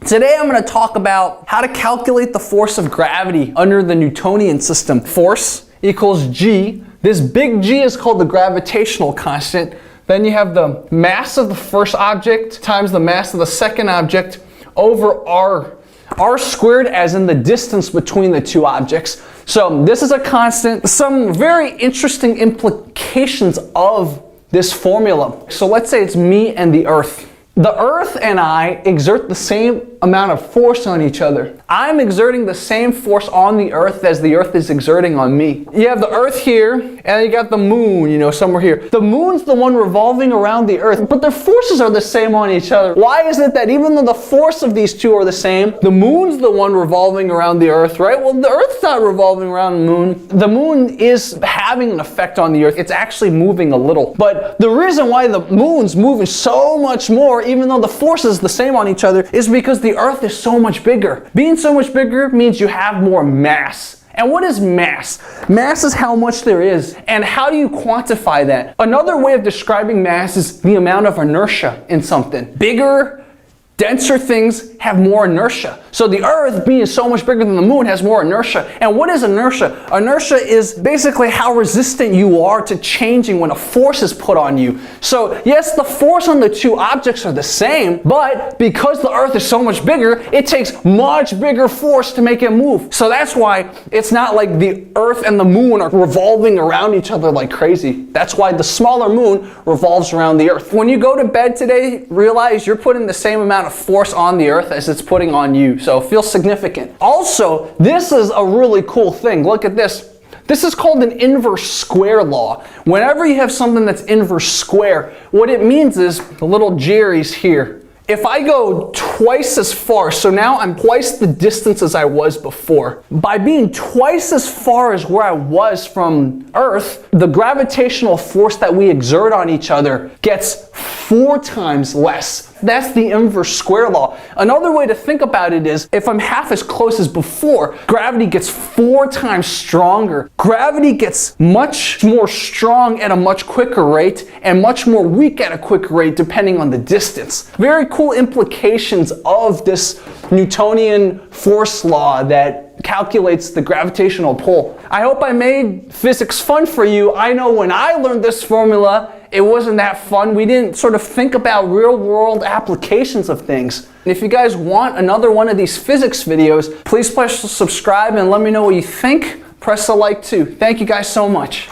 Today I'm going to talk about how to calculate the force of gravity under the Newtonian system. Force equals G. This big G is called the gravitational constant. Then you have the mass of the first object times the mass of the second object over R. R squared as in the distance between the two objects. So this is a constant. Some very interesting implications of this formula. So let's say it's me and the Earth. The Earth and I exert the same amount of force on each other. I'm exerting the same force on the Earth as the Earth is exerting on me. You have the Earth here, and you got the moon, somewhere here. The moon's the one revolving around the Earth, but their forces are the same on each other. Why is it that even though the force of these two are the same, the moon's the one revolving around the Earth, right? Well, the Earth's not revolving around the moon. The moon is having an effect on the Earth. It's actually moving a little. But the reason why the moon's moving so much more, even though the force is the same on each other, is because the Earth is so much bigger. Being so much bigger means you have more mass. And what is mass? Mass is how much there is. And how do you quantify that? Another way of describing mass is the amount of inertia in something. Bigger, denser things have more inertia. So the Earth, being so much bigger than the moon, has more inertia. And what is inertia? Inertia is basically how resistant you are to changing when a force is put on you. So yes, the force on the two objects are the same, but because the Earth is so much bigger, it takes much bigger force to make it move. So that's why it's not like the Earth and the moon are revolving around each other like crazy. That's why the smaller moon revolves around the Earth. When you go to bed today, realize you're putting the same amount of force on the Earth as it's putting on you. So feel significant. Also, this is a really cool thing. Look at this. This is called an inverse square law. Whenever you have something that's inverse square, what it means is the little Jerry's here. If I go twice as far, so now I'm twice the distance as I was before. By being twice as far as where I was from Earth, the gravitational force that we exert on each other gets 4 times less. That's the inverse square law. Another way to think about it is, if I'm half as close as before, gravity gets 4 times stronger. Gravity gets much more strong at a much quicker rate and much more weak at a quicker rate depending on the distance. Very cool implications of this Newtonian force law that calculates the gravitational pull. I hope I made physics fun for you. I know when I learned this formula, it wasn't that fun. We didn't sort of think about real world applications of things. And if you guys want another one of these physics videos, please press subscribe and let me know what you think. Press the like too. Thank you guys so much.